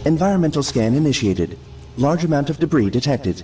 Environmental scan initiated. Large amount of debris detected.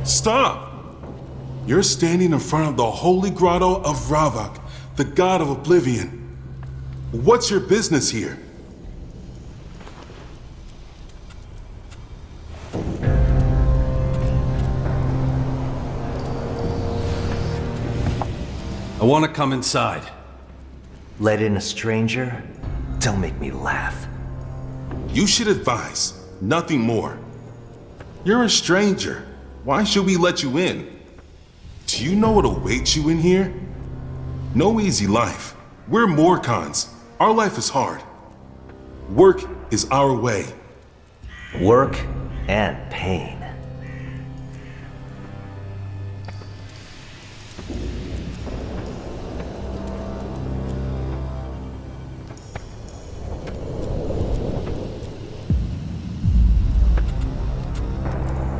Stop! You're standing in front of the holy grotto of Ravak, the god of oblivion. What's your business here? I want to come inside. Let in a stranger? Don't make me laugh. You should advise, nothing more. You're a stranger. Why should we let you in? Do you know what awaits you in here? No easy life. We're Morcons. Our life is hard. Work is our way. Work and pain.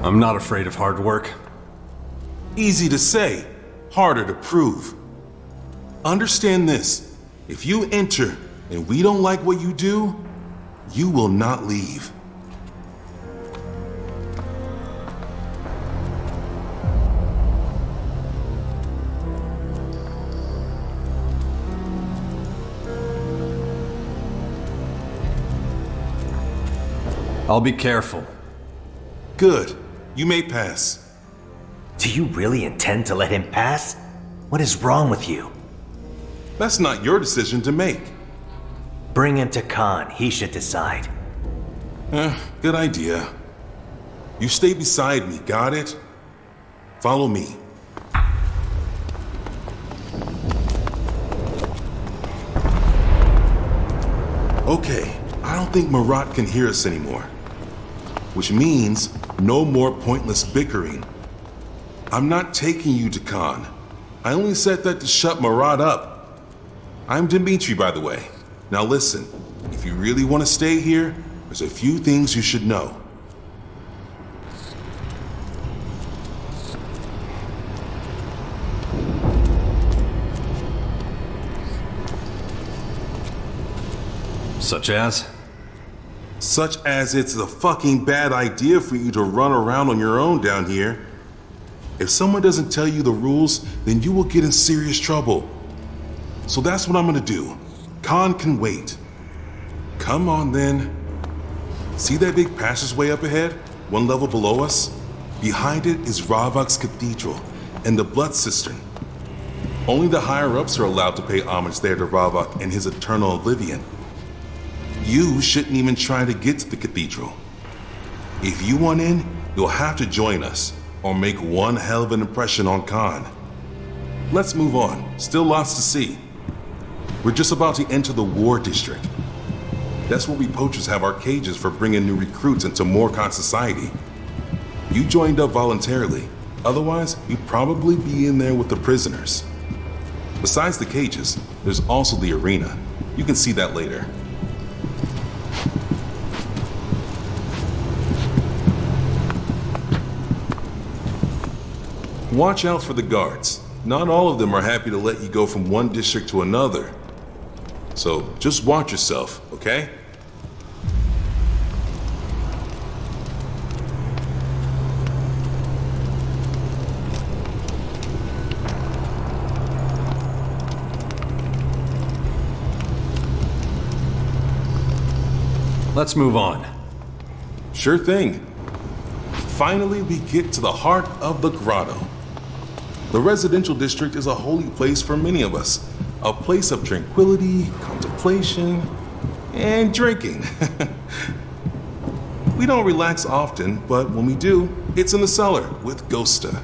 I'm not afraid of hard work. Easy to say, harder to prove. Understand this. If you enter and we don't like what you do, you will not leave. I'll be careful. Good. You may pass. Do you really intend to let him pass? What is wrong with you? That's not your decision to make. Bring him to Khan. He should decide. Good idea. You stay beside me, got it? Follow me. Okay, I don't think Marat can hear us anymore. Which means no more pointless bickering. I'm not taking you to Khan. I only said that to shut Marat up. I'm Dimitri, by the way. Now listen, if you really want to stay here, there's a few things you should know. Such as? Such as it's a fucking bad idea for you to run around on your own down here. If someone doesn't tell you the rules, then you will get in serious trouble. So that's what I'm gonna do. Khan can wait. Come on then. See that big passageway up ahead? One level below us? Behind it is Ravak's cathedral and the blood cistern. Only the higher-ups are allowed to pay homage there to Ravak and his eternal oblivion. You shouldn't even try to get to the cathedral. If you want in, you'll have to join us, or make one hell of an impression on Khan. Let's move on, still lots to see. We're just about to enter the war district. That's where we poachers have our cages for bringing new recruits into Morcon society. You joined up voluntarily, otherwise you'd probably be in there with the prisoners. Besides the cages, there's also the arena. You can see that later. Watch out for the guards. Not all of them are happy to let you go from one district to another. So just watch yourself, okay? Let's move on. Sure thing. Finally, we get to the heart of the grotto. The residential district is a holy place for many of us. A place of tranquility, contemplation, and drinking. We don't relax often, but when we do, it's in the cellar with Ghosta.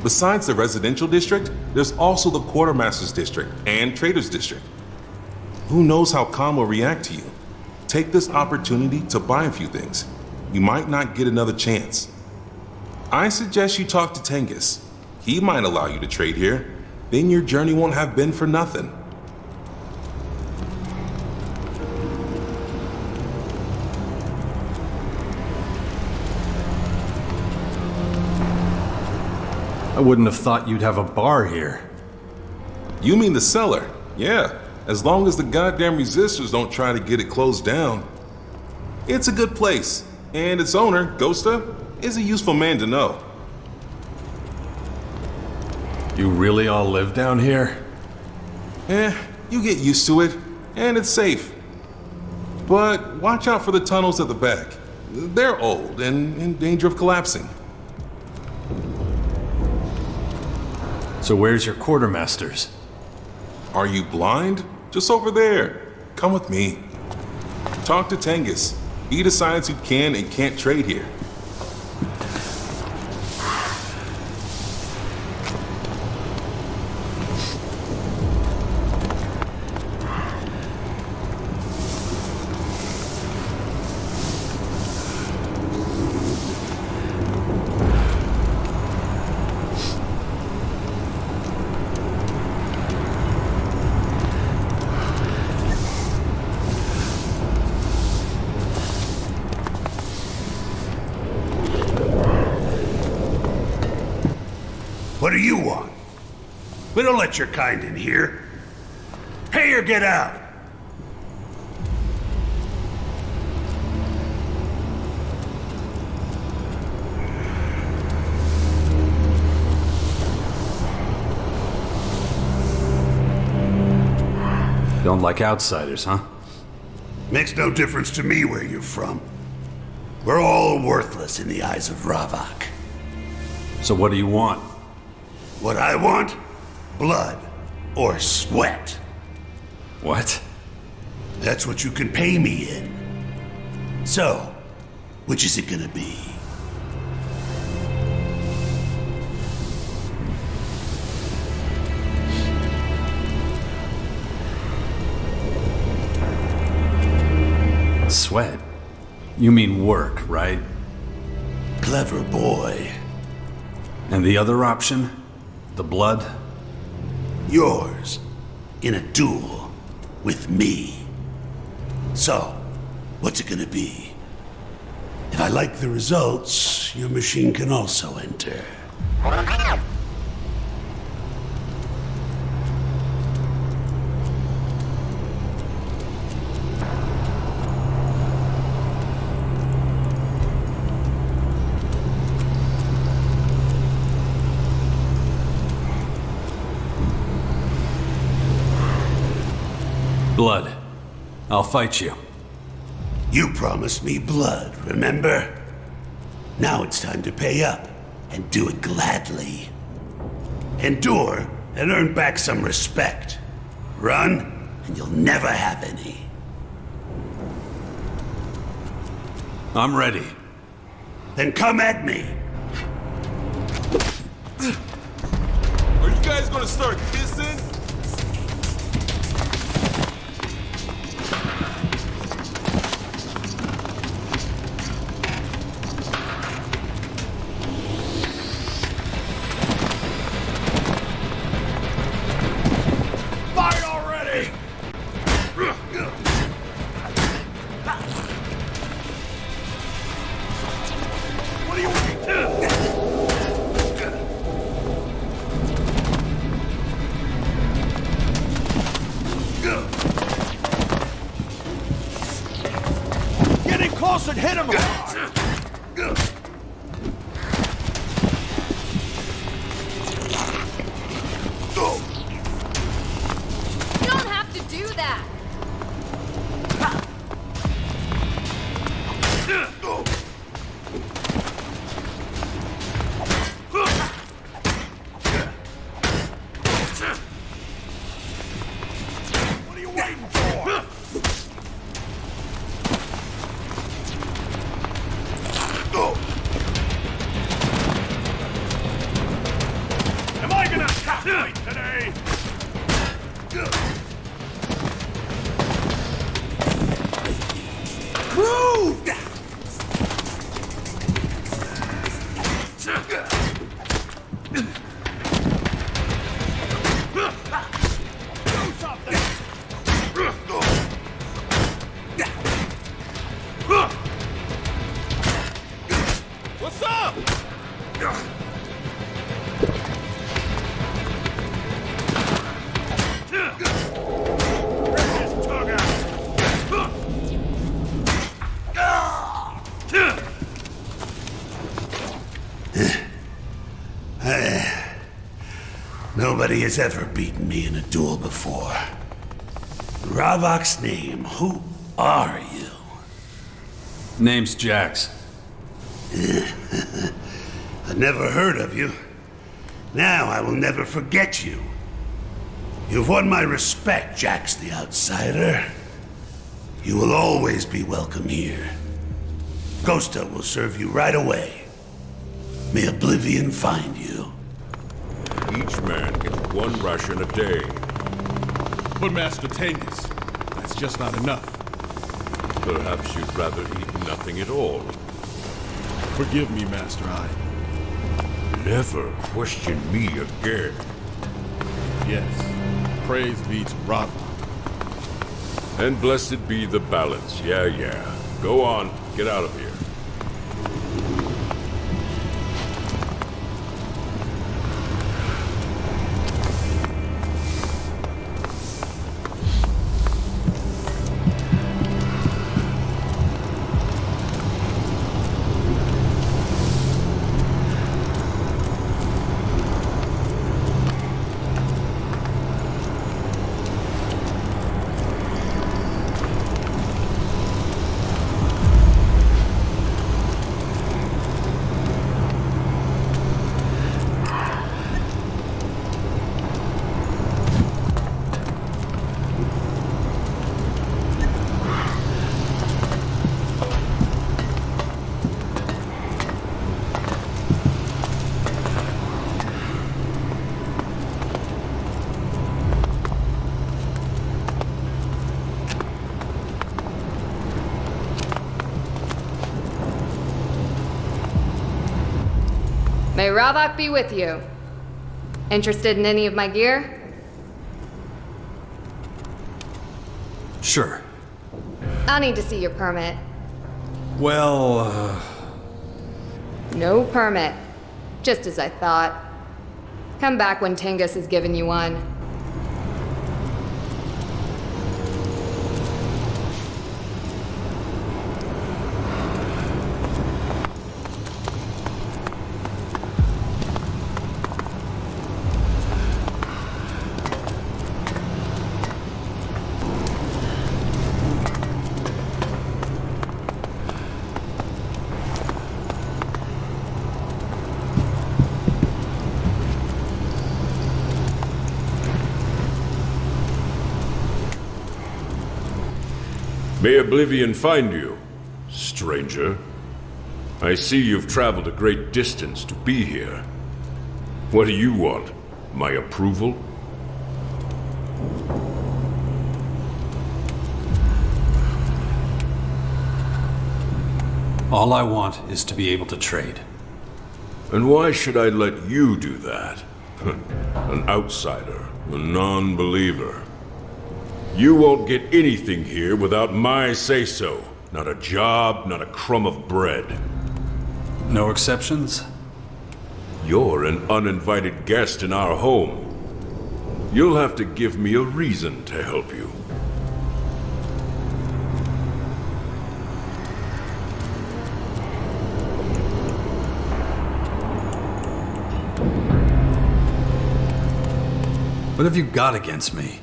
Besides the residential district, there's also the quartermaster's district and trader's district. Who knows how Khan will react to you? take this opportunity to buy a few things. You might not get another chance. I suggest you talk to Tengus. He might allow you to trade here. Then your journey won't have been for nothing. I wouldn't have thought you'd have a bar here. You mean the cellar? Yeah, as long as the goddamn resistors don't try to get it closed down. It's a good place, and its owner, Ghosta, is a useful man to know. You really all live down here? You get used to it, and it's safe. But watch out for the tunnels at the back. They're old and in danger of collapsing. So where's your quartermasters? Are you blind? Just over there. Come with me. Talk to Tengus. He decides who can and can't trade here. What do you want? We don't let your kind in here. Pay or get out. Don't like outsiders, huh? Makes no difference to me where you're from. We're all worthless in the eyes of Ravak. So what do you want? What I want? Blood or sweat. What? That's what you can pay me in. So, which is it gonna be? Sweat? You mean work, right? Clever boy. And the other option? The blood? Yours. In a duel. With me. So, what's it gonna be? If I like the results, your machine can also enter. Blood. I'll fight you. You promised me blood, remember? Now it's time to pay up, and do it gladly. Endure, and earn back some respect. Run, and you'll never have any. I'm ready. Then come at me! Are you guys gonna start kissing? And hit him hard. You don't have to do that. What are you waiting for? Oh! Nobody has ever beaten me in a duel before. Ravok's name, who are you? Name's Jax. I've never heard of you. Now I will never forget you. You've won my respect, Jax the Outsider. You will always be welcome here. Ghosta will serve you right away. May oblivion find you. Each man gets one ration a day. But Master Tengus, that's just not enough. Perhaps you'd rather eat nothing at all. Forgive me, Master Ii. Never question me again. Yes, praise be to Ravok. And blessed be the balance. Yeah. Go on, get out of here. May Ravok be with you. Interested in any of my gear? Sure. I'll need to see your permit. Well, No permit. Just as I thought. Come back when Tengus has given you one. May oblivion find you, stranger. I see you've traveled a great distance to be here. What do you want? My approval? all I want is to be able to trade. And why should I let you do that? An outsider, a non-believer. You won't get anything here without my say-so. Not a job, not a crumb of bread. No exceptions? You're an uninvited guest in our home. You'll have to give me a reason to help you. What have you got against me?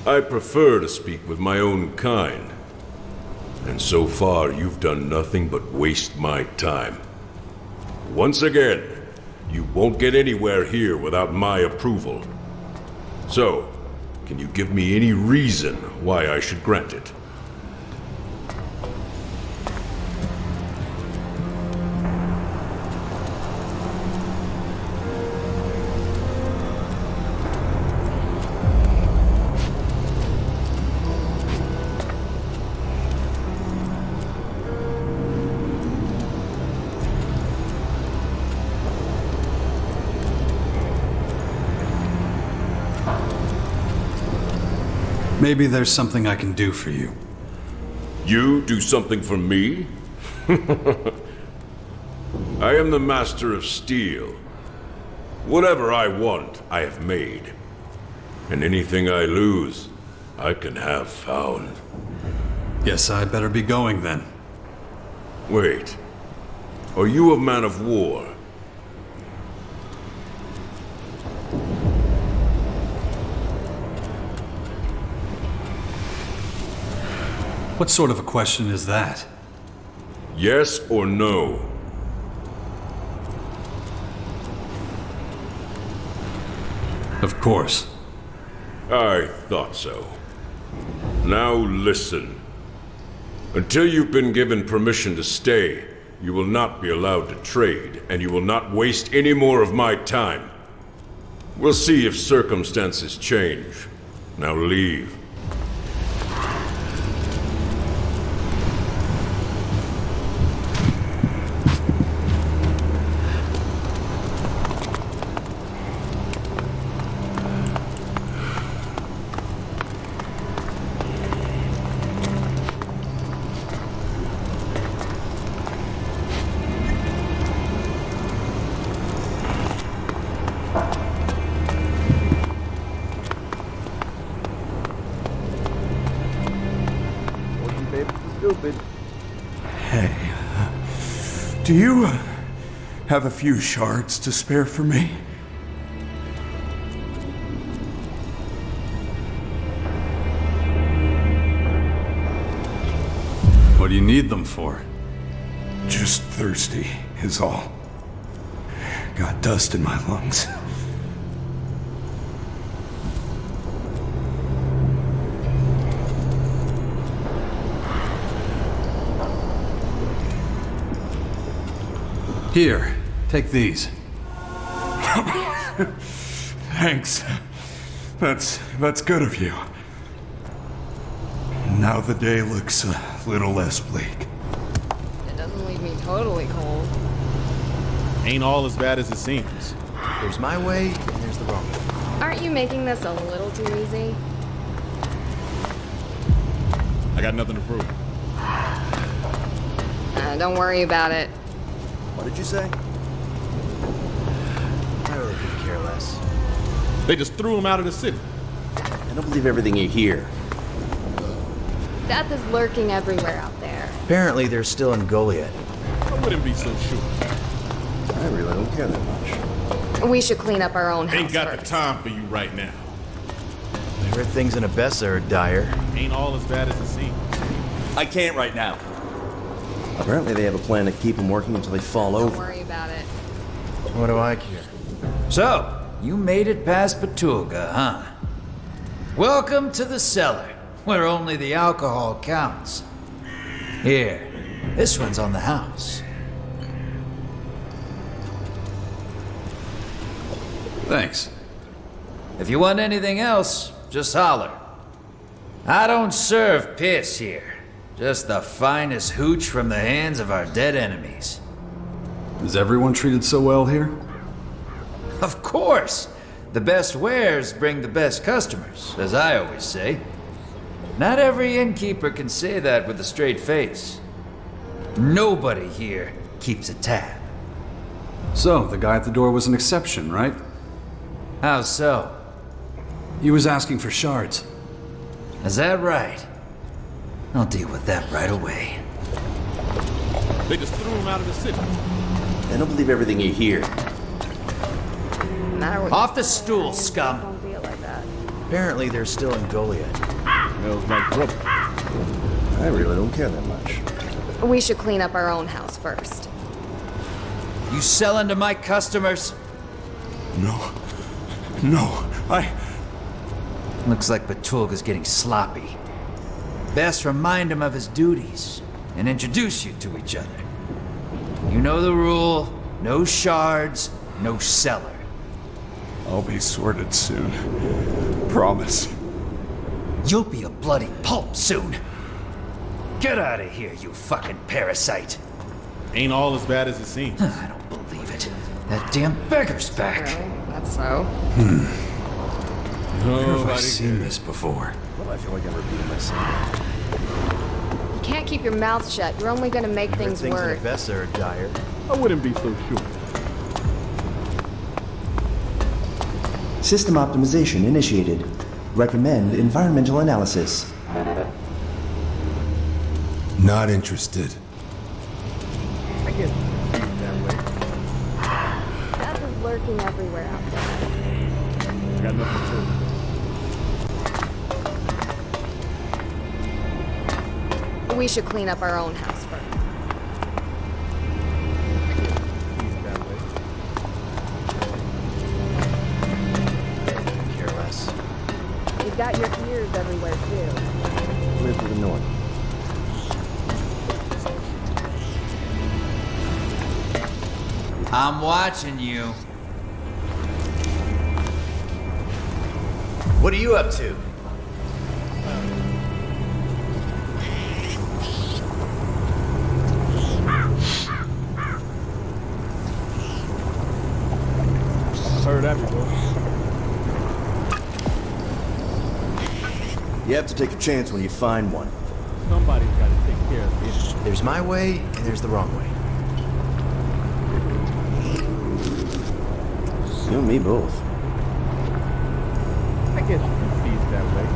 I prefer to speak with my own kind. And so far, you've done nothing but waste my time. Once again, you won't get anywhere here without my approval. So, can you give me any reason why I should grant it? Maybe there's something I can do for you. You do something for me? I am the master of steel. Whatever I want, I have made. And anything I lose, I can have found. Guess I better be going then. Wait. Are you a man of war? What sort of a question is that? Yes or no? Of course. I thought so. Now listen. Until you've been given permission to stay, you will not be allowed to trade, and you will not waste any more of my time. We'll see if circumstances change. Now leave. Hey, do you have a few shards to spare for me? What do you need them for? Just thirsty, is all. Got dust in my lungs. Here, take these. Thanks. That's good of you. Now the day looks a little less bleak. It doesn't leave me totally cold. Ain't all as bad as it seems. There's my way, and there's the wrong way. Aren't you making this a little too easy? I got nothing to prove. Don't worry about it. What did you say? I really couldn't care less. They just threw him out of the city. I don't believe everything you hear. Death is lurking everywhere out there. Apparently they're still in Goliath. I wouldn't be so sure. I really don't care that much. We should clean up our own house Ain't got first. the time for you right now. I heard things in Abessa are dire. Ain't all as bad as it seems. I can't right now. Apparently they have a plan to keep them working until they fall Don't over. worry about it. What do I care? So, you made it past Petulga, huh? Welcome to the cellar, where only the alcohol counts. Here, this one's on the house. Thanks. If you want anything else, just holler. I don't serve piss here. Just the finest hooch from the hands of our dead enemies. Is everyone treated so well here? Of course! The best wares bring the best customers, as I always say. Not every innkeeper can say that with a straight face. Nobody here keeps a tab. So, the guy at the door was an exception, right? How so? He was asking for shards. Is that right? I'll deal with that right away. They just threw him out of the city. I don't believe everything you hear. No matter what Off you the say, stool, I scum. don't feel like that. Apparently they're still in Goliath. Smells like trouble. I really don't care that much. We should clean up our own house first. You selling to my customers? No, Looks like Petulga's getting sloppy. Best remind him of his duties and introduce you to each other. You know the rule, no shards, no cellar. I'll be sorted soon. Promise. You'll be a bloody pulp soon. Get out of here, you fucking parasite. Ain't all as bad as it seems. I don't believe it. That damn beggar's back. Really? That's so. Where have I seen this before? Well, I feel like I'm repeating myself. You can't keep your mouth shut. You're only gonna make things Things in worse. Abessa are dire. I wouldn't be so sure. System optimization initiated. Recommend environmental analysis. Not interested. I guess that way. Death is lurking everywhere out there. Got nothing to prove. We should clean up our own house first. Care less. You've got your ears everywhere, too. Clear to the north. I'm watching you. What are you up to? Heard that before. You have to take a chance when you find one. Somebody's got to take care of this. There's my way, and there's the wrong way. You and me both. I guess you can see it that way.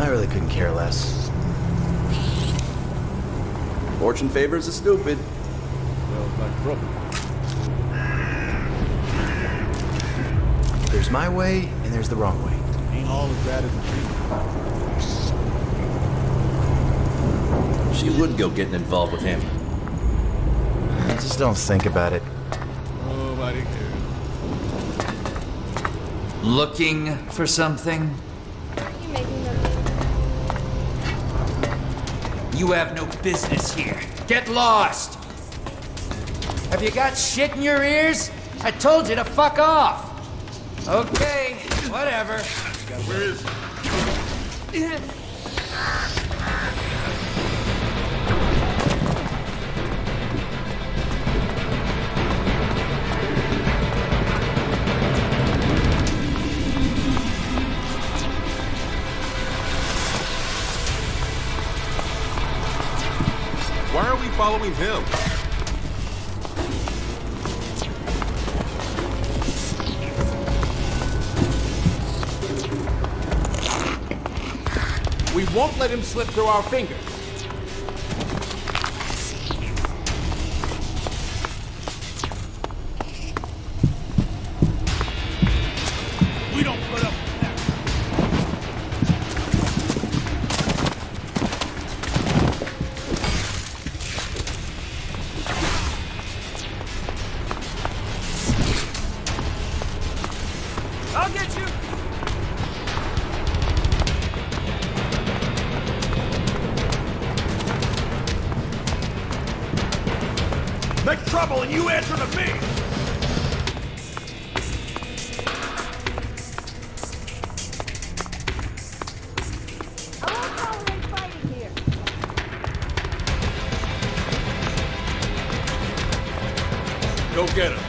I really couldn't care less. Fortune favors the stupid. Well, like brother. There's my way, and there's the wrong way. Ain't all as bad as it seems. She would go getting involved with him. Just don't think about it. Nobody cares. Looking for something? Aren't you making them? You have no business here. Get lost! Have you got shit in your ears? I told you to fuck off! Okay, whatever. Where is he? Why are we following him? We won't let him slip through our fingers. We don't put up with that. I'll get you! Make trouble and you answer to me! I won't tolerate fighting here. Go get him.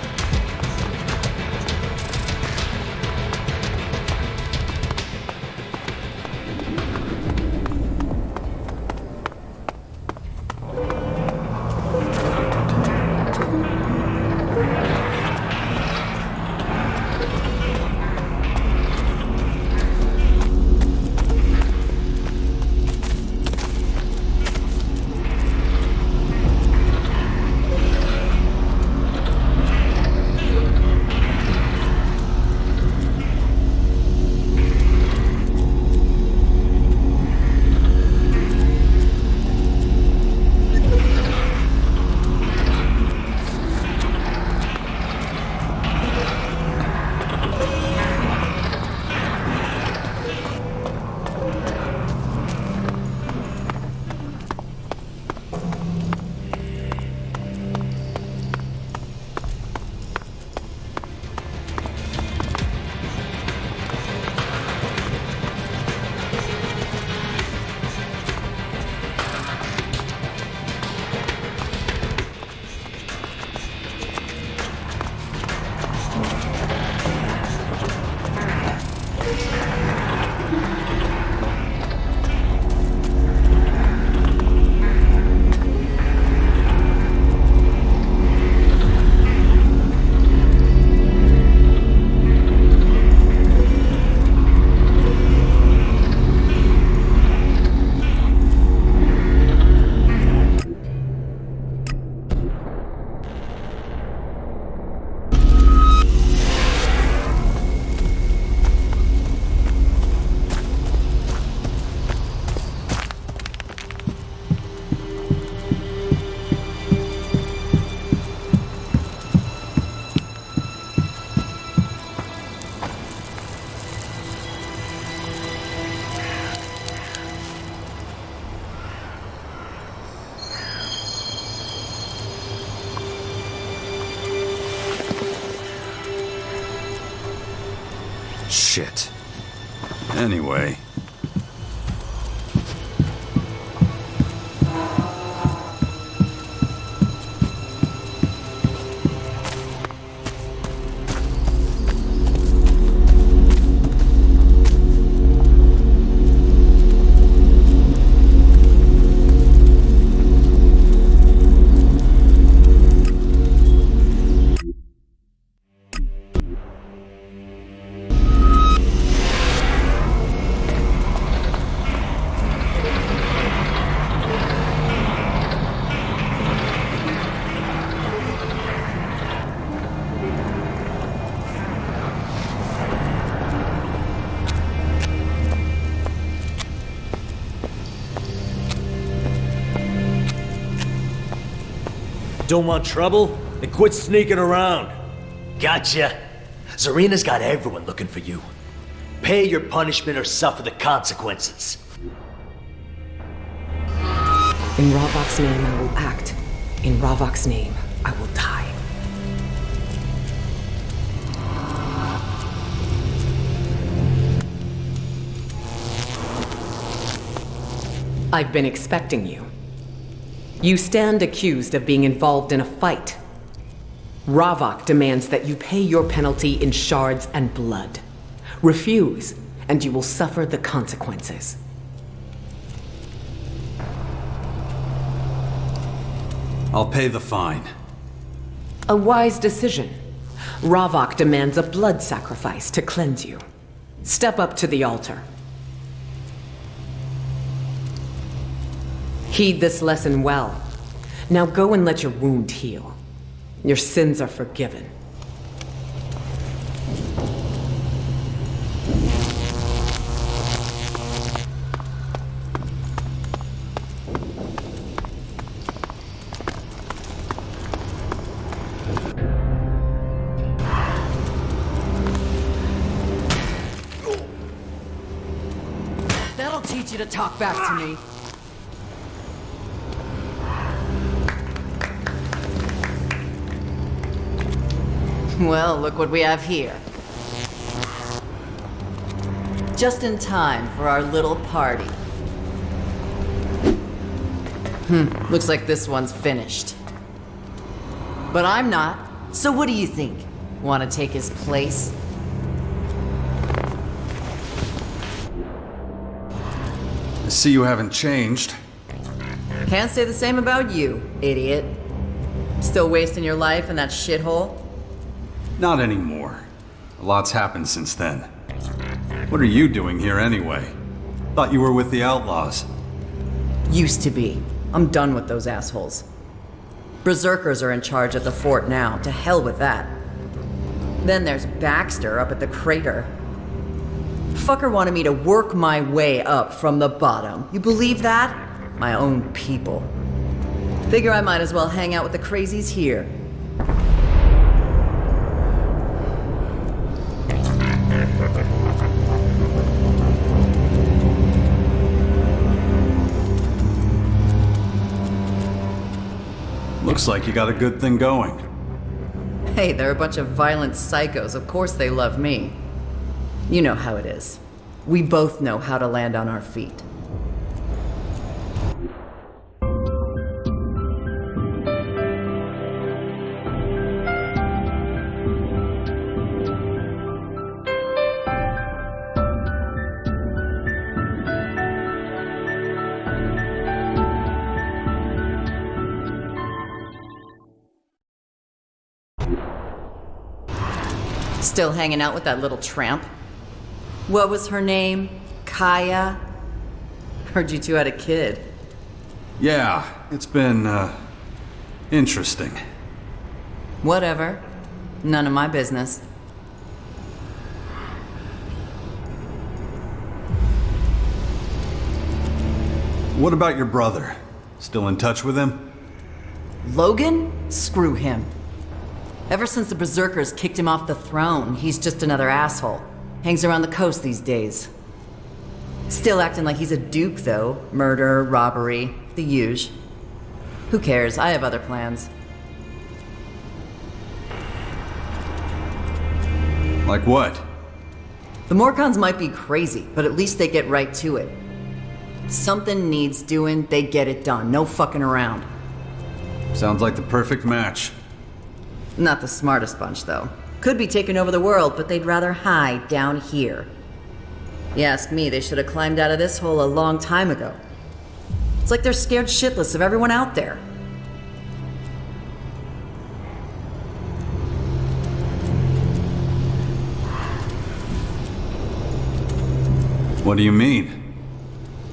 Shit. Anyway. Don't want trouble? Then quit sneaking around. Gotcha. Zarina's got everyone looking for you. Pay your punishment or suffer the consequences. In Ravok's name I will act. In Ravok's name I will die. I've been expecting you. You stand accused of being involved in a fight. Ravok demands that you pay your penalty in shards and blood. Refuse, and you will suffer the consequences. I'll pay the fine. A wise decision. Ravok demands a blood sacrifice to cleanse you. Step up to the altar. Heed this lesson well. Now go and let your wound heal. Your sins are forgiven. That'll teach you to talk back to me. Well, look what we have here. Just in time for our little party. Looks like this one's finished. But I'm not. So what do you think? Want to take his place? I see you haven't changed. Can't say the same about you, idiot. Still wasting your life in that shithole? Not anymore. A lot's happened since then. What are you doing here anyway? Thought you were with the outlaws. Used to be. I'm done with those assholes. Berserkers are in charge at the fort now. To hell with that. Then there's Baxter up at the crater. Fucker wanted me to work my way up from the bottom. You believe that? My own people. Figure I might as well hang out with the crazies here. Looks like you got a good thing going. Hey, they're a bunch of violent psychos. Of course they love me. You know how it is. We both know how to land on our feet. Still hanging out with that little tramp? What was her name? Kaya? Heard you two had a kid. Yeah, it's been, interesting. Whatever. None of my business. What about your brother? Still in touch with him? Logan? Screw him. Ever since the Berserkers kicked him off the throne, he's just another asshole. Hangs around the coast these days. Still acting like he's a duke, though. Murder, robbery, the huge. Who cares? I have other plans. Like what? The Morcons might be crazy, but at least they get right to it. Something needs doing, they get it done. No fucking around. Sounds like the perfect match. Not the smartest bunch, though. Could be taking over the world, but they'd rather hide down here. You ask me, they should have climbed out of this hole a long time ago. It's like they're scared shitless of everyone out there. What do you mean?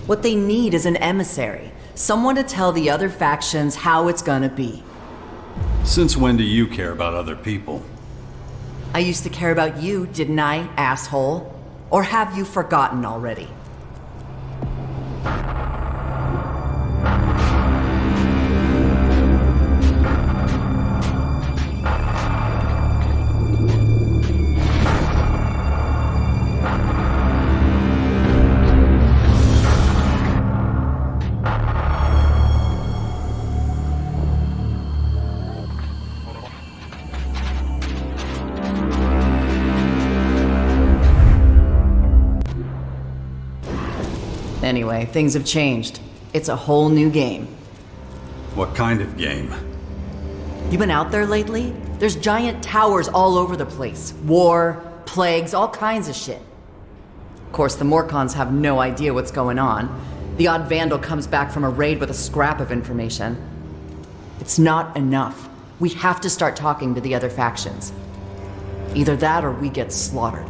What they need is an emissary. Someone to tell the other factions how it's gonna be. Since when do you care about other people? I used to care about you, didn't I, asshole? Or have you forgotten already? Anyway, things have changed. It's a whole new game. What kind of game? You been out there lately? There's giant towers all over the place. War, plagues, all kinds of shit. Of course, the Morcons have no idea what's going on. The odd vandal comes back from a raid with a scrap of information. It's not enough. We have to start talking to the other factions. Either that or we get slaughtered.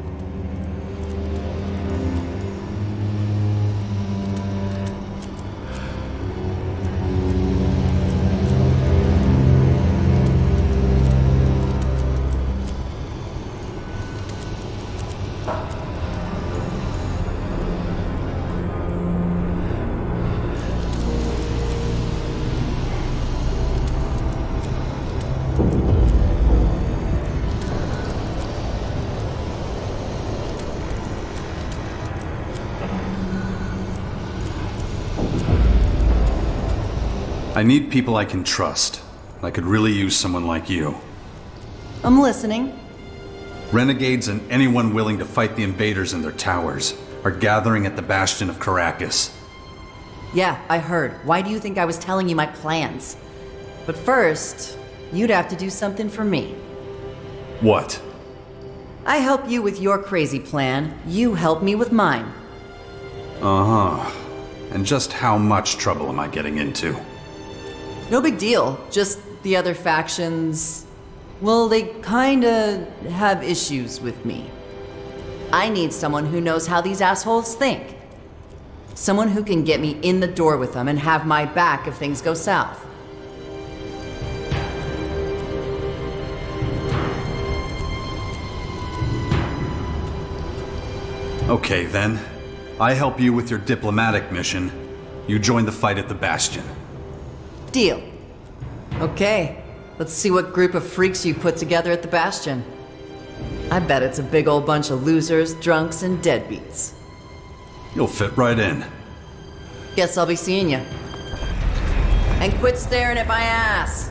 I need people I can trust. I could really use someone like you. I'm listening. Renegades and anyone willing to fight the invaders in their towers are gathering at the Bastion of Caracas. Yeah, I heard. Why do you think I was telling you my plans? But first, you'd have to do something for me. What? I help you with your crazy plan. You help me with mine. Uh-huh. And just how much trouble am I getting into? No big deal. Just the other factions... well, they kinda have issues with me. I need someone who knows how these assholes think. Someone who can get me in the door with them and have my back if things go south. Okay, then. I help you with your diplomatic mission. You join the fight at the Bastion. Deal. Okay, let's see what group of freaks you put together at the Bastion. I bet it's a big old bunch of losers, drunks, and deadbeats. You'll fit right in. Guess I'll be seeing you. And quit staring at my ass!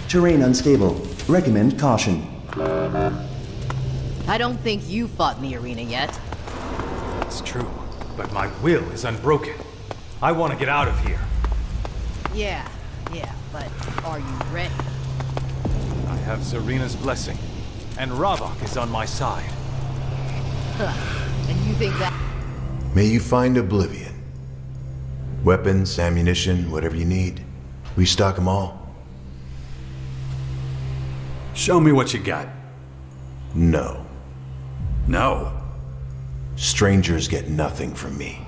Terrain unstable. Recommend caution. I don't think you fought in the arena yet. It's true, but my will is unbroken. I want to get out of here. Yeah, but are you ready? I have Zarina's blessing, and Ravok is on my side. Huh. And you think that... May you find oblivion. Weapons, ammunition, whatever you need. We stock them all. Show me what you got. No. No? Strangers get nothing from me.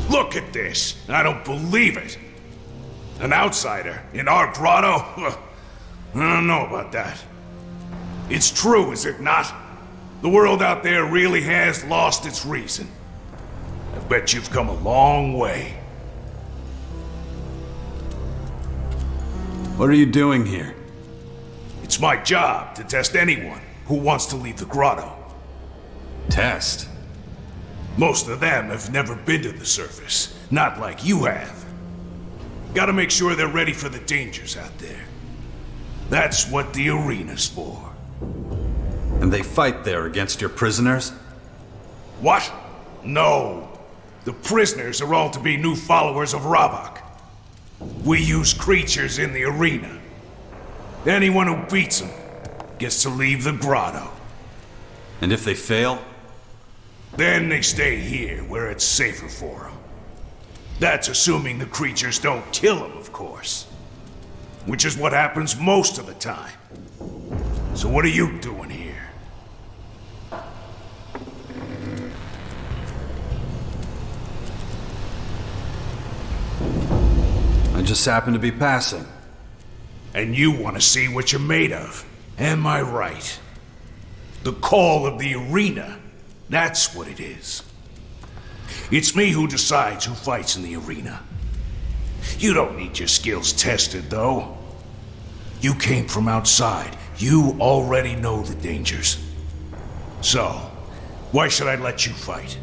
Look at this! I don't believe it! An outsider in our grotto? I don't know about that. It's true, is it not? The world out there really has lost its reason. I bet you've come a long way. What are you doing here? It's my job to test anyone who wants to leave the grotto. Test? Most of them have never been to the surface, not like you have. Gotta make sure they're ready for the dangers out there. That's what the arena's for. And they fight there against your prisoners? What? No. The prisoners are all to be new followers of Ravok. We use creatures in the arena. Anyone who beats them gets to leave the grotto. And if they fail? Then they stay here, where it's safer for them. That's assuming the creatures don't kill them, of course. Which is what happens most of the time. So what are you doing here? I just happen to be passing. And you want to see what you're made of. Am I right? The call of the arena. That's what it is. It's me who decides who fights in the arena. You don't need your skills tested, though. You came from outside. You already know the dangers. So, why should I let you fight?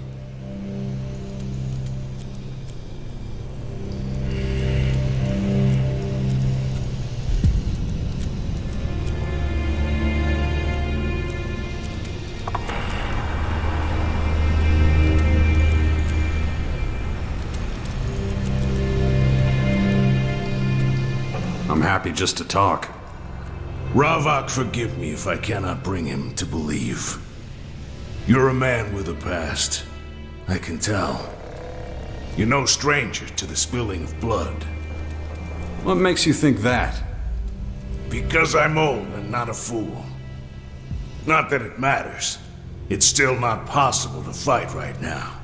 I'm happy just to talk. Ravok, forgive me if I cannot bring him to believe. You're a man with a past. I can tell. You're no stranger to the spilling of blood. What makes you think that? Because I'm old and not a fool. Not that it matters. It's still not possible to fight right now.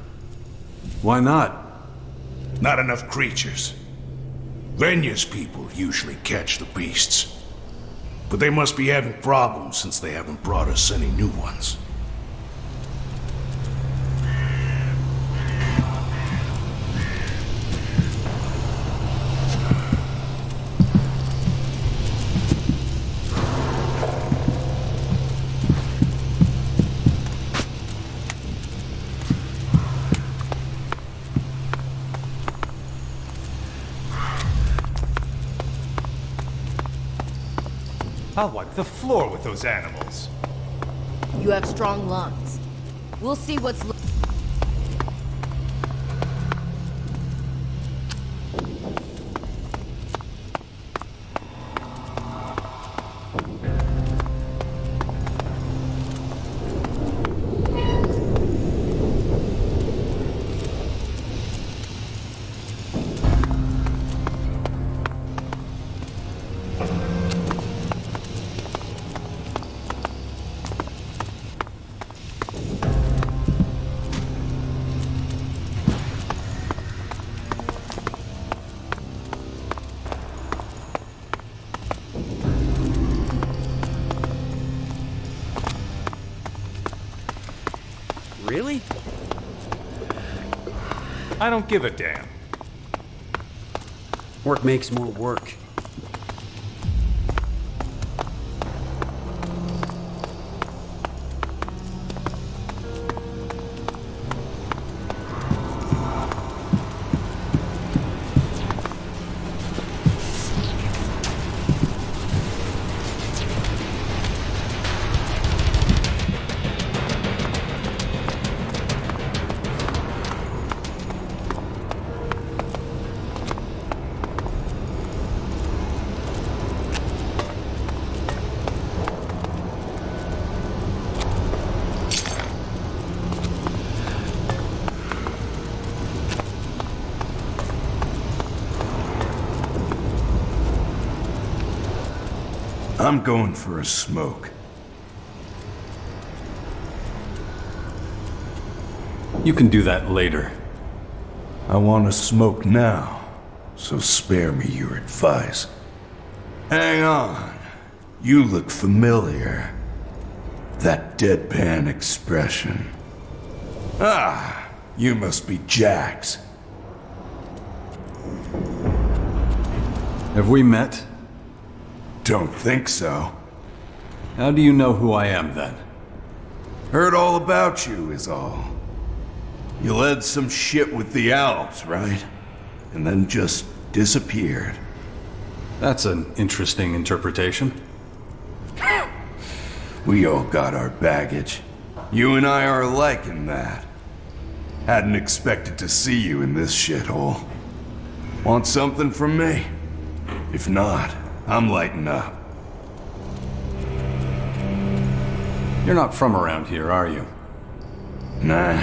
Why not? Not enough creatures. Venya's people usually catch the beasts. But they must be having problems since they haven't brought us any new ones. I'll wipe the floor with those animals. You have strong lungs. We'll see what's... I don't give a damn. Work makes more work. I'm going for a smoke. You can do that later. I want to smoke now, so spare me your advice. Hang on. You look familiar. That deadpan expression. Ah, you must be Jax. Have we met? Don't think so. How do you know who I am, then? Heard all about you, is all. You led some shit with the Alps, right? And then just disappeared. That's an interesting interpretation. We all got our baggage. You and I are alike in that. Hadn't expected to see you in this shithole. Want something from me? If not, I'm lighting up. You're not from around here, are you? Nah.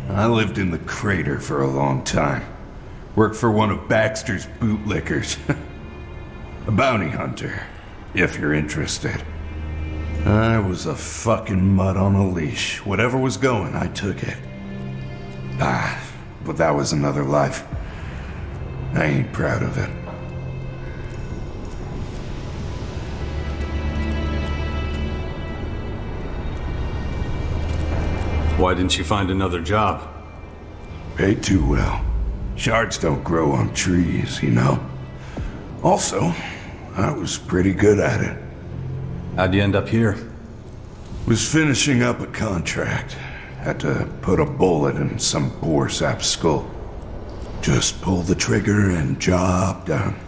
I lived in the crater for a long time. Worked for one of Baxter's bootlickers. A bounty hunter, if you're interested. I was a fucking mutt on a leash. Whatever was going, I took it. But that was another life. I ain't proud of it. Why didn't you find another job? Paid too well. Shards don't grow on trees, you know? Also, I was pretty good at it. How'd you end up here? Was finishing up a contract. Had to put a bullet in some boar sap's skull. Just pull the trigger and job done.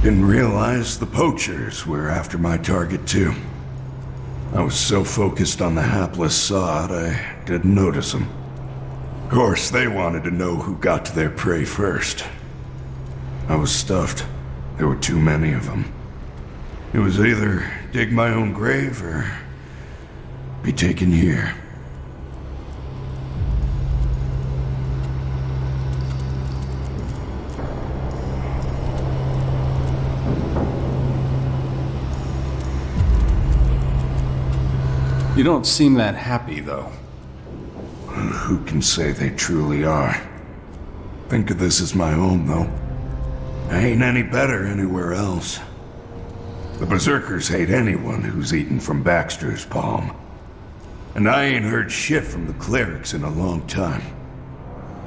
Didn't realize the poachers were after my target too. I was so focused on the hapless sod, I didn't notice them. Of course, they wanted to know who got to their prey first. I was stuffed. There were too many of them. It was either dig my own grave or be taken here. You don't seem that happy, though. Who can say they truly are? Think of this as my home, though. I ain't any better anywhere else. The Berserkers hate anyone who's eaten from Baxter's palm. And I ain't heard shit from the clerics in a long time.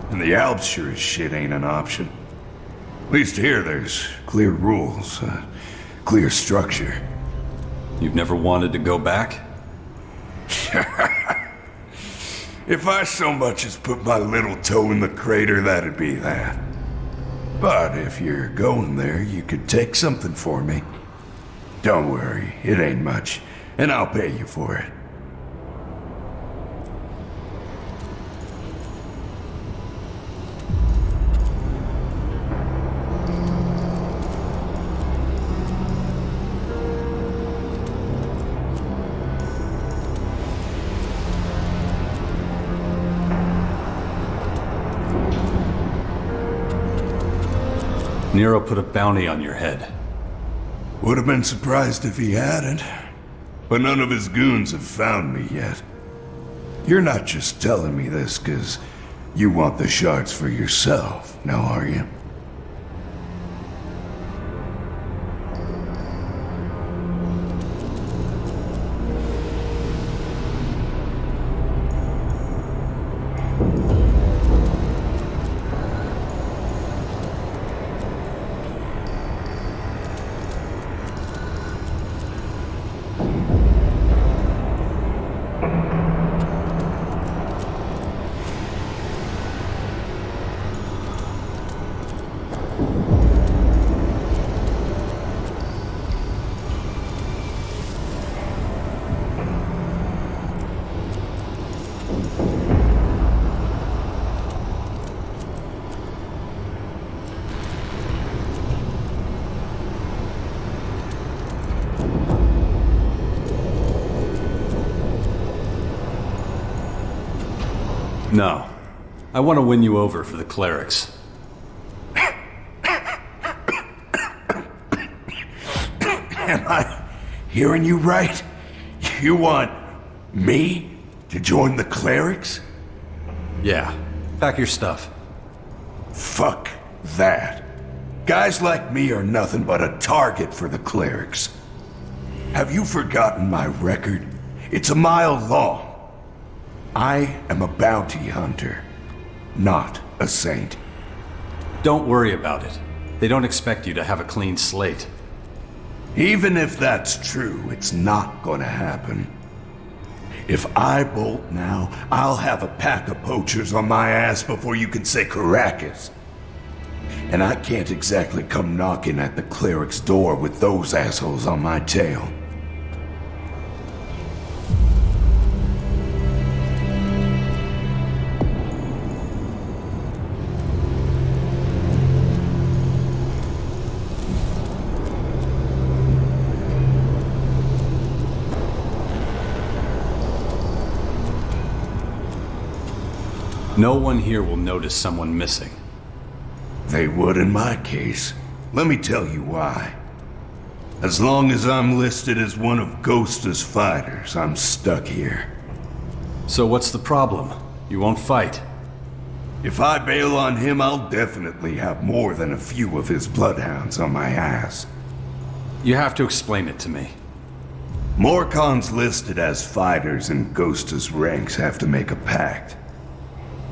And the Alps sure as shit ain't an option. At least here there's clear rules, clear structure. You've never wanted to go back? If I so much as put my little toe in the crater, that'd be that. But if you're going there, you could take something for me. Don't worry, it ain't much, and I'll pay you for it. Nero put a bounty on your head. Would have been surprised if he hadn't. But none of his goons have found me yet. You're not just telling me this because you want the shards for yourself, now are you? No. I want to win you over for the clerics. Am I hearing you right? You want me to join the clerics? Yeah. Pack your stuff. Fuck that. Guys like me are nothing but a target for the clerics. Have you forgotten my record? It's a mile long. I am a bounty hunter, not a saint. Don't worry about it. They don't expect you to have a clean slate. Even if that's true, it's not gonna happen. If I bolt now, I'll have a pack of poachers on my ass before you can say Caracas. And I can't exactly come knocking at the cleric's door with those assholes on my tail. No one here will notice someone missing. They would in my case. Let me tell you why. As long as I'm listed as one of Ghosta's fighters, I'm stuck here. So what's the problem? You won't fight. If I bail on him, I'll definitely have more than a few of his bloodhounds on my ass. You have to explain it to me. Morcons listed as fighters in Ghosta's ranks have to make a pact.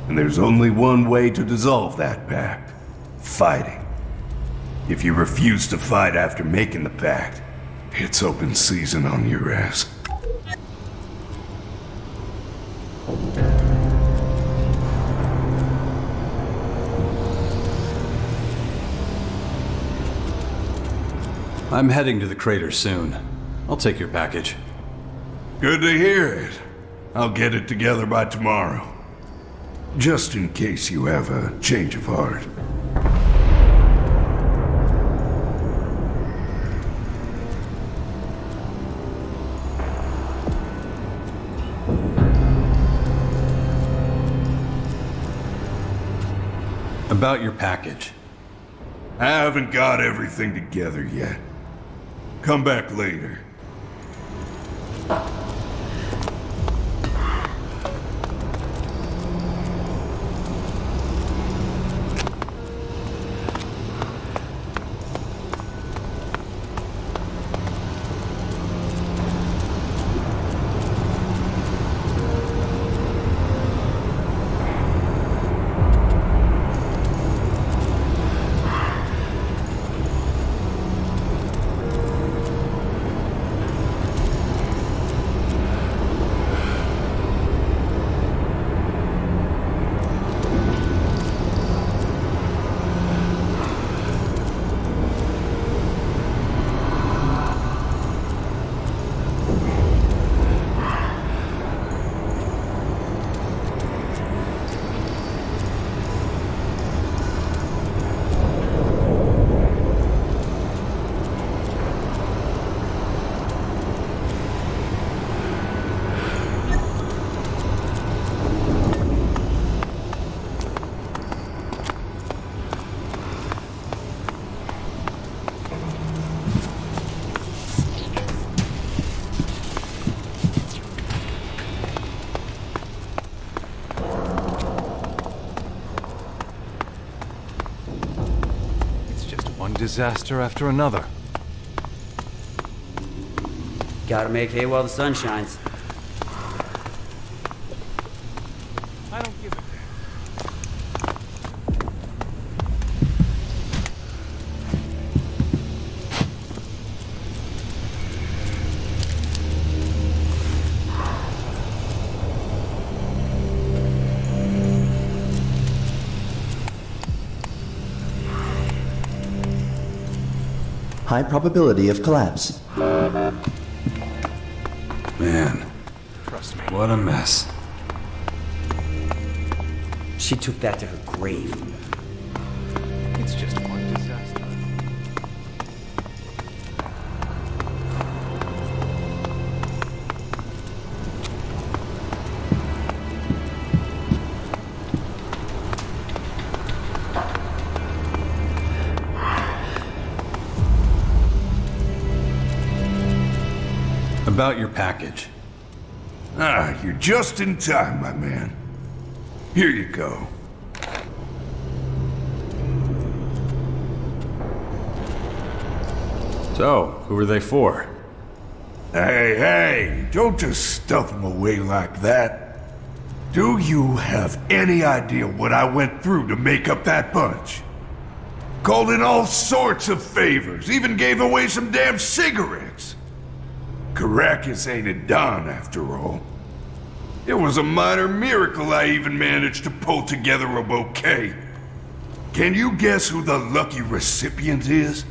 And there's only one way to dissolve that pact. Fighting. If you refuse to fight after making the pact, it's open season on your ass. I'm heading to the crater soon. I'll take your package. Good to hear it. I'll get it together by tomorrow. Just in case you have a change of heart. About your package. I haven't got everything together yet. Come back later. One disaster after another. Gotta make hay while the sun shines. I don't give a damn. High probability of collapse. Man, Trust me. what a mess. She took that to her grave. It's just one disaster. About your package. Ah, you're just in time, my man. Here you go. So, who are they for? Hey, don't just stuff them away like that. Do you have any idea what I went through to make up that bunch? Called in all sorts of favors, even gave away some damn cigarettes. Caracas ain't a Don, after all. It was a minor miracle I even managed to pull together a bouquet. Can you guess who the lucky recipient is?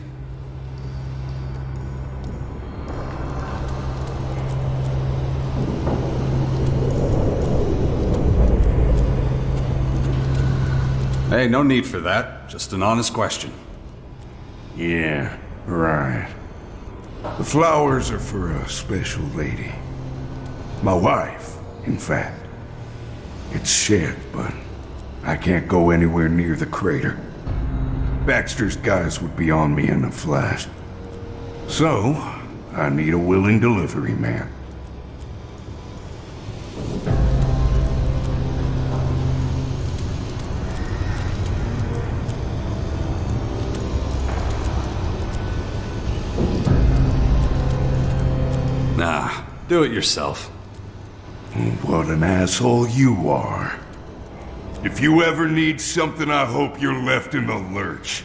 Hey, no need for that. Just an honest question. Yeah, right. The flowers are for a special lady. My wife, in fact. It's shared, but I can't go anywhere near the crater. Baxter's guys would be on me in a flash. So, I need a willing delivery man. Nah, do it yourself. What an asshole you are. If you ever need something, I hope you're left in the lurch.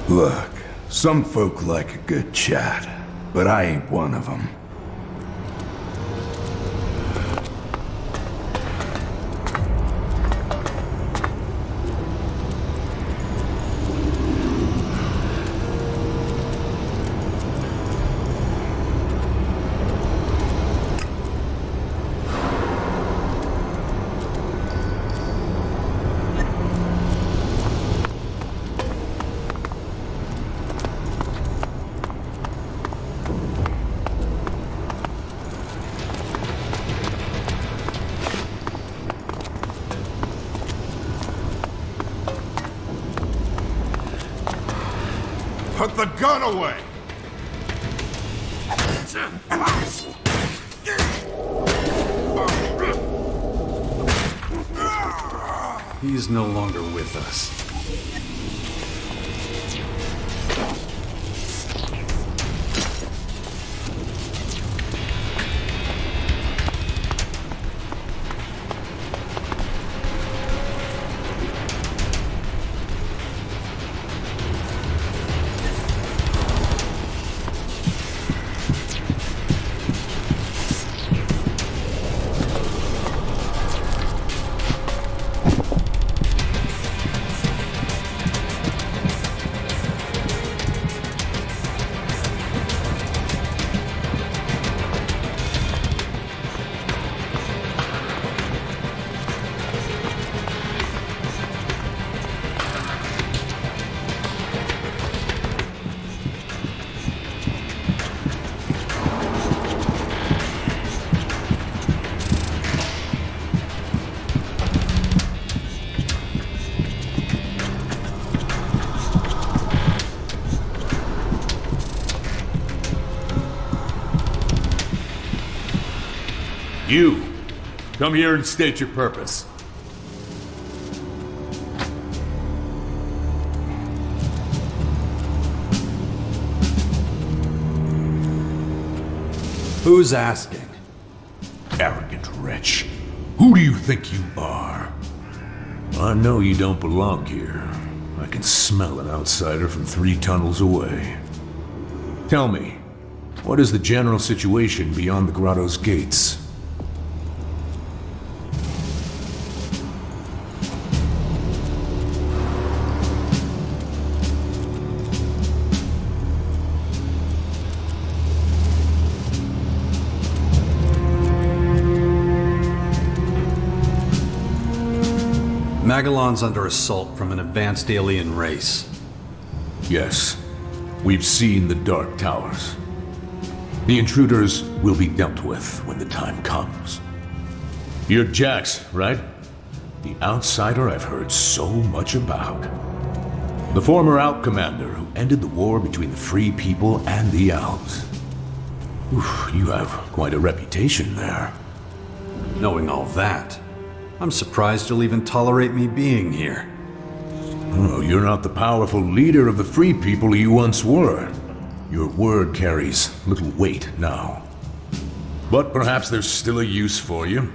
Look, some folk like a good chat, but I ain't one of them. Put the gun away! He's no longer with us. You! Come here and state your purpose. Who's asking? Arrogant wretch. Who do you think you are? I know you don't belong here. I can smell an outsider from 3 tunnels away. Tell me, what is the general situation beyond the grotto's gates? Magellan's under assault from an advanced alien race. Yes, we've seen the Dark Towers. The intruders will be dealt with when the time comes. You're Jax, right? The outsider I've heard so much about. The former Alp commander who ended the war between the Free People and the Alps. Oof, you have quite a reputation there. Knowing all that, I'm surprised you'll even tolerate me being here. Oh, you're not the powerful leader of the Free People you once were. Your word carries little weight now. But perhaps there's still a use for you.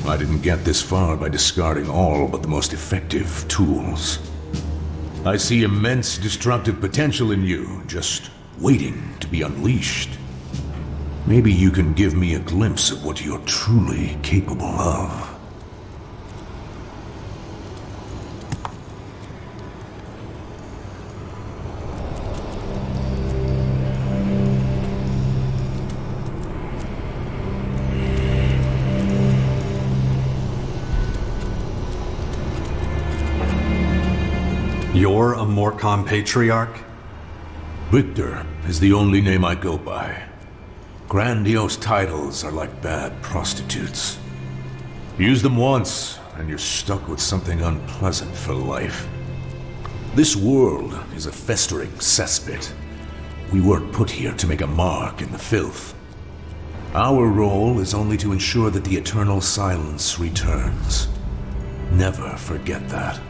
I didn't get this far by discarding all but the most effective tools. I see immense destructive potential in you, just waiting to be unleashed. Maybe you can give me a glimpse of what you're truly capable of. You're a Morcon patriarch? Victor is the only name I go by. Grandiose titles are like bad prostitutes. Use them once, and you're stuck with something unpleasant for life. This world is a festering cesspit. We weren't put here to make a mark in the filth. Our role is only to ensure that the eternal silence returns. Never forget that.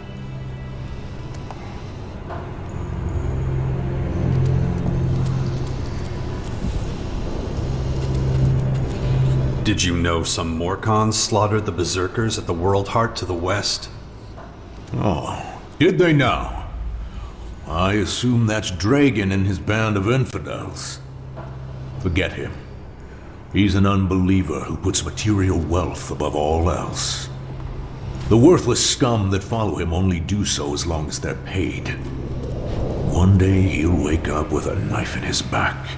Did you know some Morcons slaughtered the Berserkers at the World Heart to the west? Oh, did they now? I assume that's Dragon and his band of infidels. Forget him. He's an unbeliever who puts material wealth above all else. The worthless scum that follow him only do so as long as they're paid. One day he'll wake up with a knife in his back.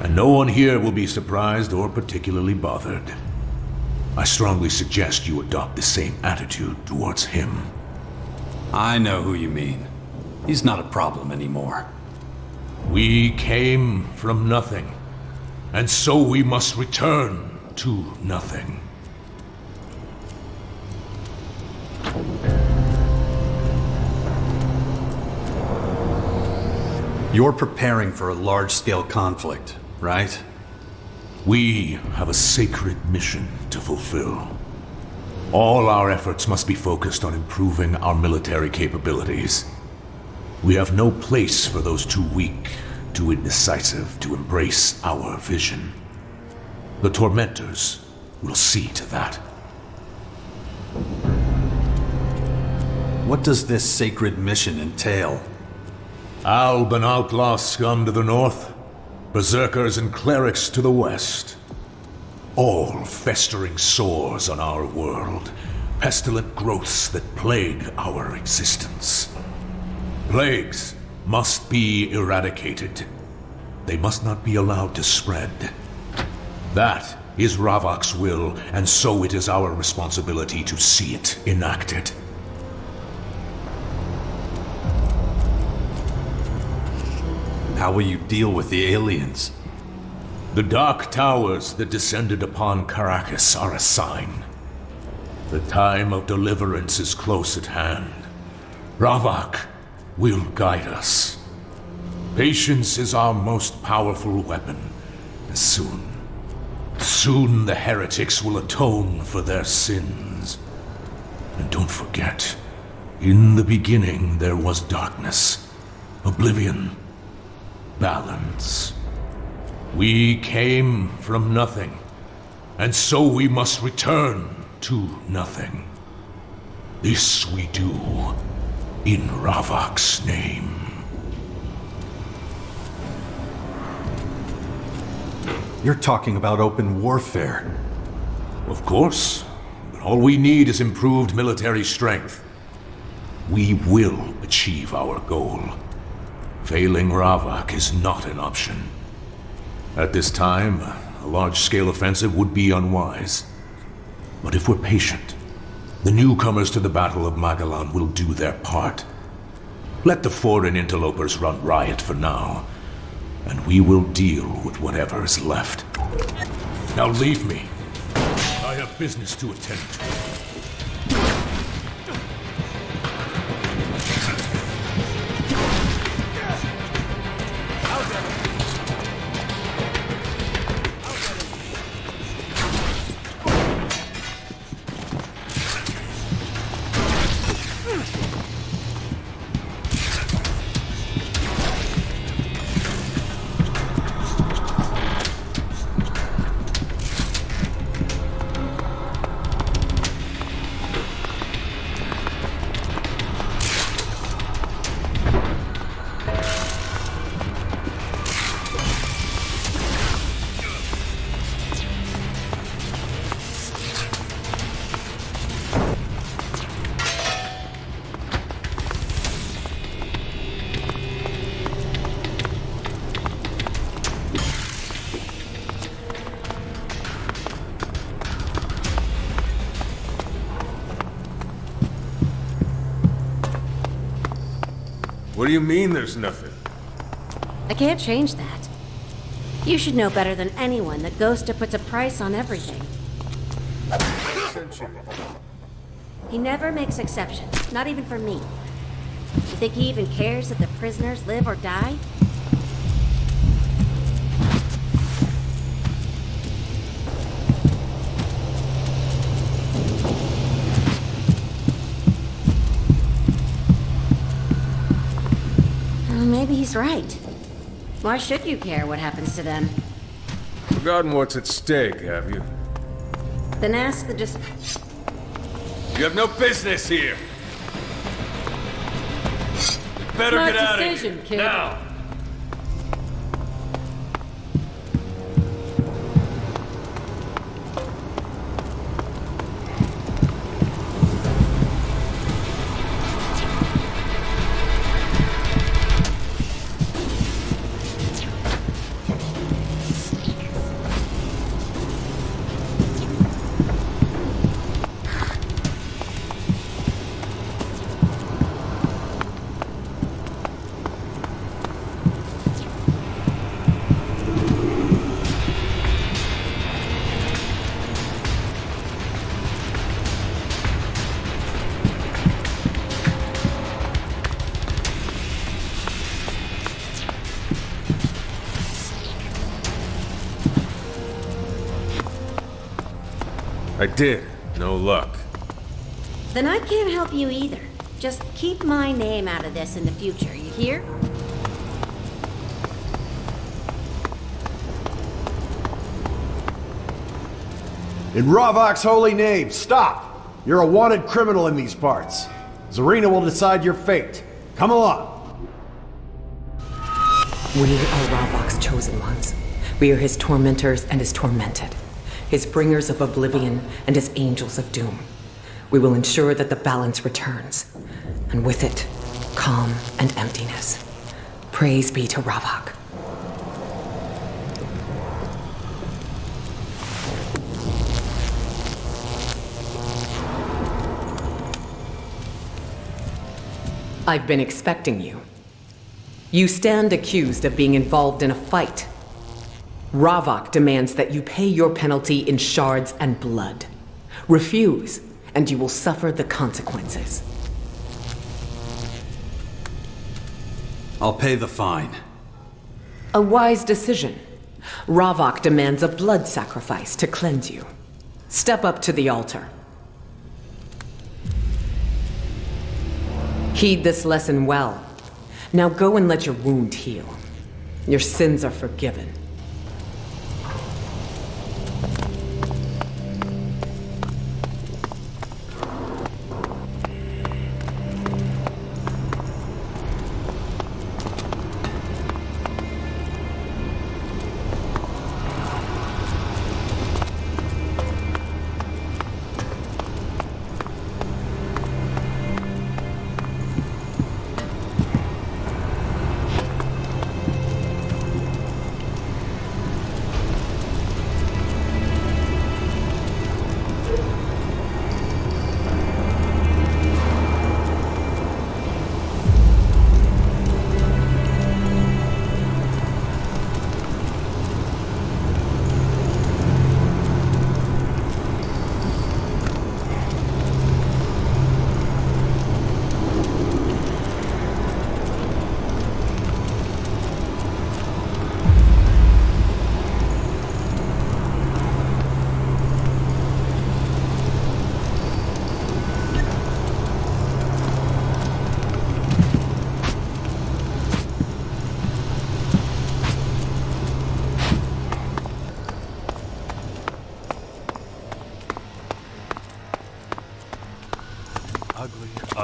And no one here will be surprised or particularly bothered. I strongly suggest you adopt the same attitude towards him. I know who you mean. He's not a problem anymore. We came from nothing, and so we must return to nothing. You're preparing for a large-scale conflict, right? We have a sacred mission to fulfill. All our efforts must be focused on improving our military capabilities. We have no place for those too weak, too indecisive to embrace our vision. The Tormentors will see to that. What does this sacred mission entail? Alb and outlaw scum to the north, berserkers and clerics to the west. All festering sores on our world, pestilent growths that plague our existence. Plagues must be eradicated. They must not be allowed to spread. That is Ravok's will, and so it is our responsibility to see it enacted. How will you deal with the aliens? The Dark Towers that descended upon Caracas are a sign. The time of deliverance is close at hand. Ravok will guide us. Patience is our most powerful weapon. Soon the heretics will atone for their sins. And don't forget, in the beginning there was darkness, oblivion, balance. We came from nothing, and so we must return to nothing. This we do in Ravok's name. You're talking about open warfare. Of course, but all we need is improved military strength. We will achieve our goal. Failing Ravok is not an option. At this time, a large-scale offensive would be unwise. But if we're patient, the newcomers to the Battle of Magellan will do their part. Let the foreign interlopers run riot for now, and we will deal with whatever is left. Now leave me. I have business to attend to. What do you mean there's nothing? I can't change that. You should know better than anyone that Ghosta puts a price on everything. He never makes exceptions, not even for me. You think he even cares if the prisoners live or die? Maybe he's right. Why should you care what happens to them? Forgotten what's at stake, have you? Then ask the just... You have no business here! You better Smart get out of decision, here, kid. now! I did. No luck. Then I can't help you either. Just keep my name out of this in the future, you hear? In Ravok's holy name, stop! You're a wanted criminal in these parts. Zarina will decide your fate. Come along. We are Ravok's chosen ones. We are his tormentors and his tormented. His bringers of oblivion and his angels of doom. We will ensure that the balance returns, and with it, calm and emptiness. Praise be to Ravok. I've been expecting you. You stand accused of being involved in a fight. Ravok demands that you pay your penalty in shards and blood. Refuse, and you will suffer the consequences. I'll pay the fine. A wise decision. Ravok demands a blood sacrifice to cleanse you. Step up to the altar. Heed this lesson well. Now go and let your wound heal. Your sins are forgiven.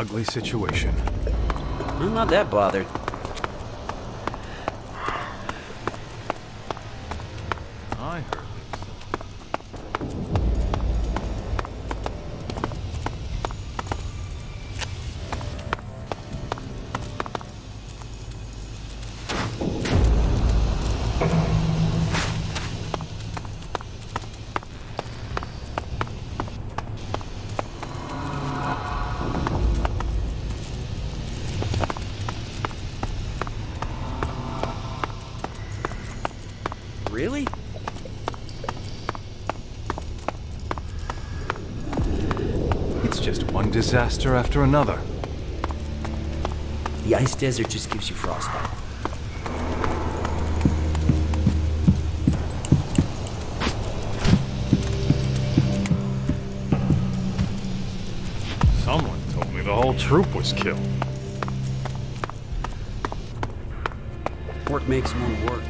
ugly situation. I'm not that bothered. I heard. Really? It's just one disaster after another. The ice desert just gives you frostbite. Someone told me the whole troop was killed. Work makes one work.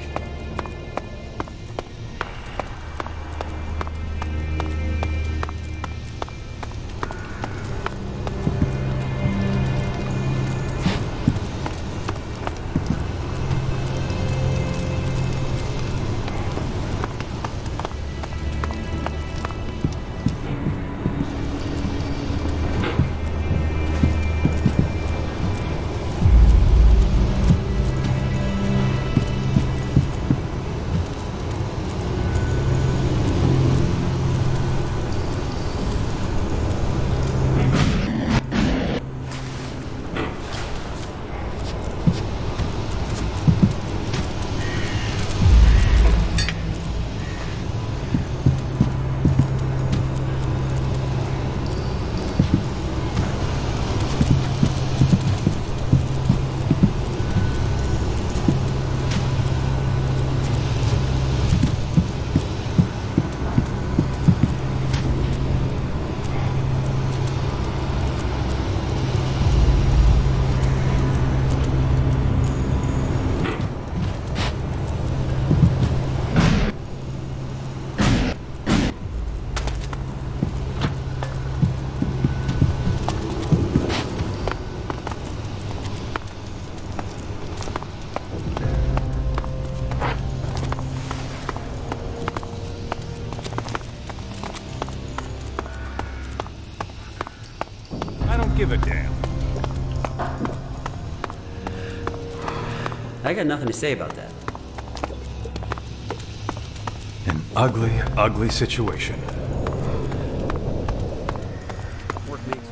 Give a damn. I got nothing to say about that. An ugly, ugly situation. Work makes.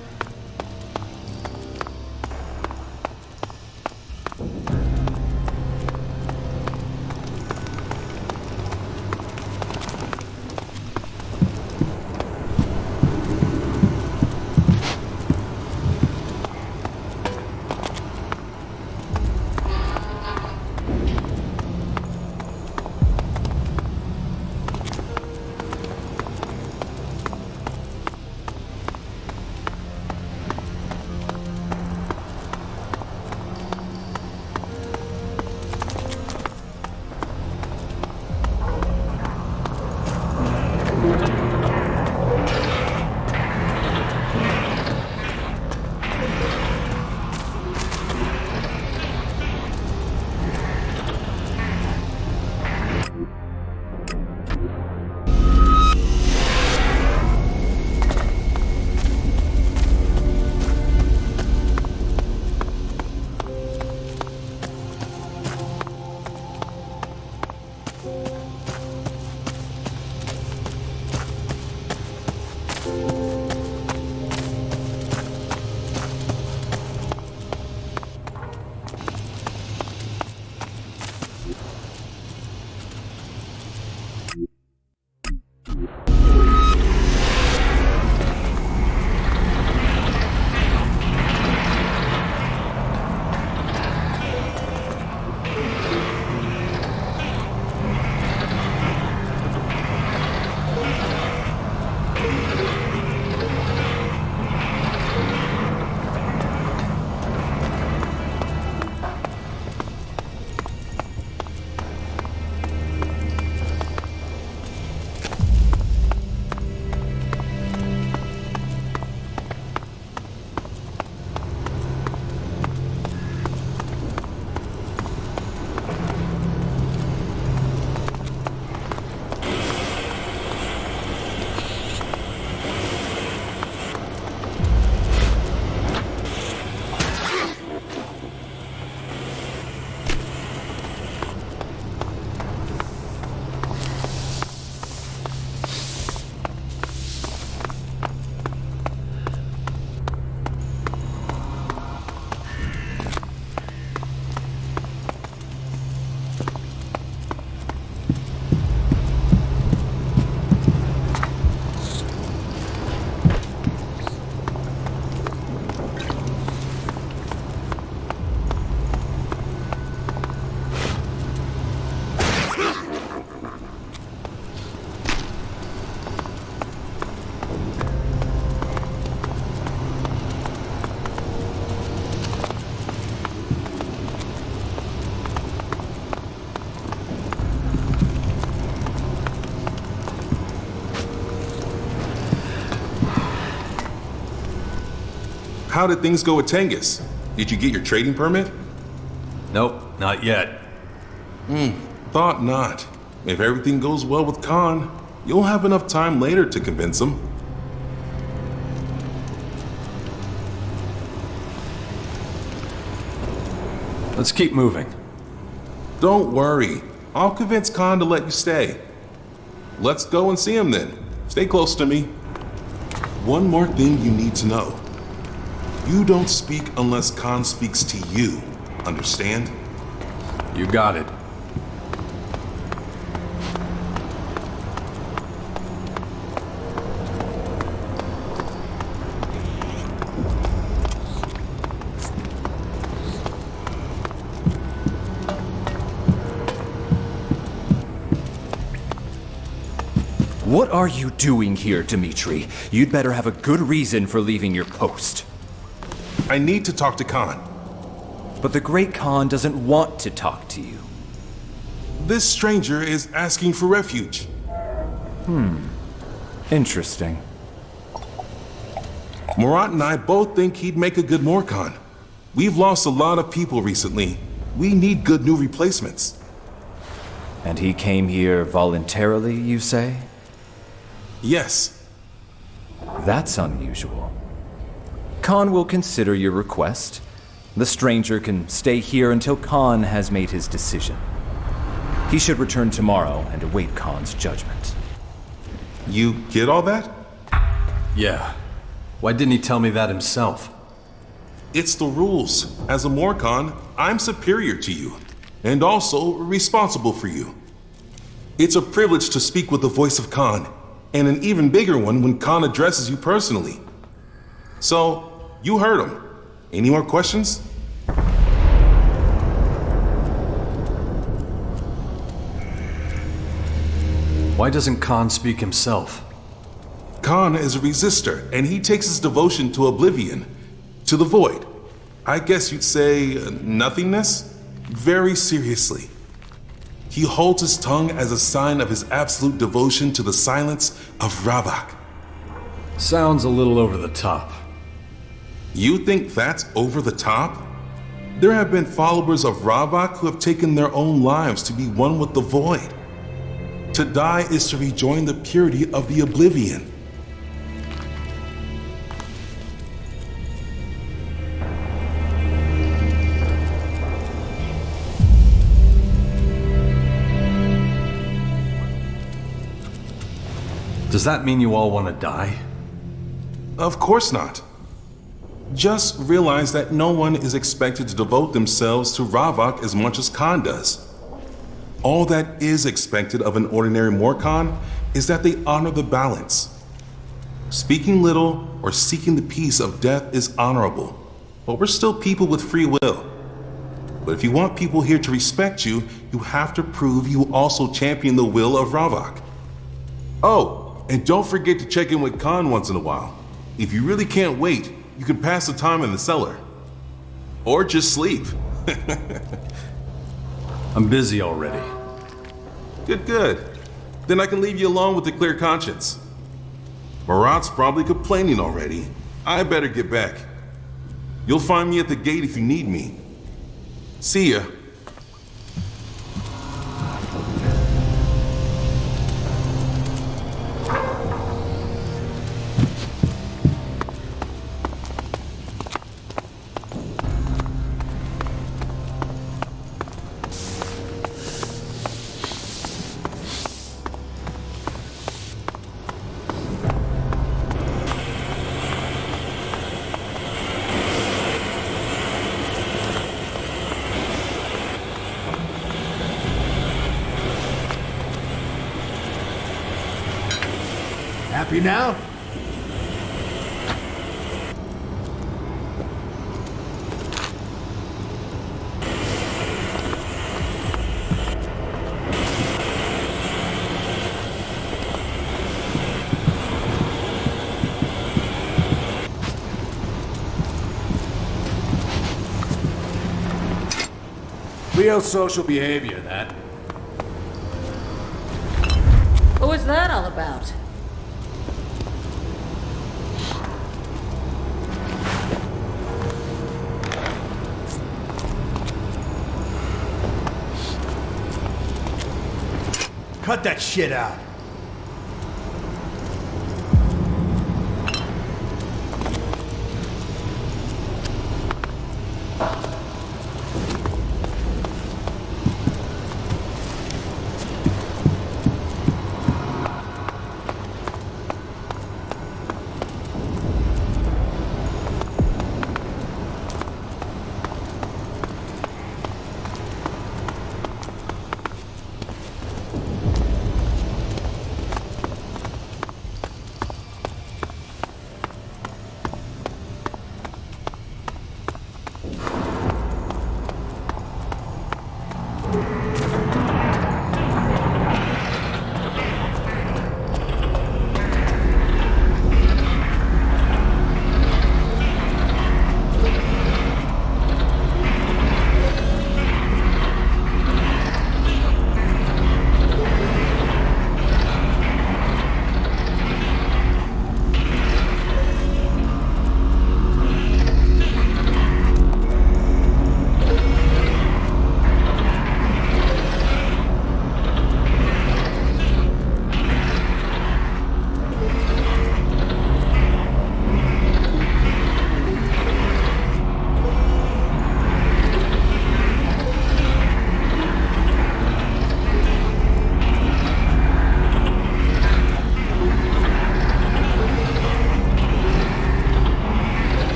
How did things go with Tengus? Did you get your trading permit? Nope, not yet. Thought not. If everything goes well with Khan, you'll have enough time later to convince him. Let's keep moving. Don't worry. I'll convince Khan to let you stay. Let's go and see him then. Stay close to me. One more thing you need to know. You don't speak unless Khan speaks to you. Understand? You got it. What are you doing here, Dmitri? You'd better have a good reason for leaving your post. I need to talk to Khan. But the Great Khan doesn't want to talk to you. This stranger is asking for refuge. Interesting. Murat and I both think he'd make a good Morcon. We've lost a lot of people recently. We need good new replacements. And he came here voluntarily, you say? Yes. That's unusual. Khan will consider your request. The stranger can stay here until Khan has made his decision. He should return tomorrow and await Khan's judgment. You get all that? Yeah. Why didn't he tell me that himself? It's the rules. As a Morcon, I'm superior to you, and also responsible for you. It's a privilege to speak with the voice of Khan, and an even bigger one when Khan addresses you personally. So, you heard him. Any more questions? Why doesn't Khan speak himself? Khan is a resistor, and he takes his devotion to oblivion, to the void. I guess you'd say nothingness? Very seriously. He holds his tongue as a sign of his absolute devotion to the silence of Ravak. Sounds a little over the top. You think that's over the top? There have been followers of Ravak who have taken their own lives to be one with the void. To die is to rejoin the purity of the oblivion. Does that mean you all want to die? Of course not. Just realize that no one is expected to devote themselves to Ravak as much as Khan does. All that is expected of an ordinary Morcon is that they honor the balance. Speaking little or seeking the peace of death is honorable, but we're still people with free will. But if you want people here to respect you, you have to prove you also champion the will of Ravak. Oh, and don't forget to check in with Khan once in a while. If you really can't wait, you can pass the time in the cellar. Or just sleep. I'm busy already. Good. Then I can leave you alone with a clear conscience. Murat's probably complaining already. I better get back. You'll find me at the gate if you need me. See ya. Happy now? Real social behavior, that. What was that all about? cut that shit out.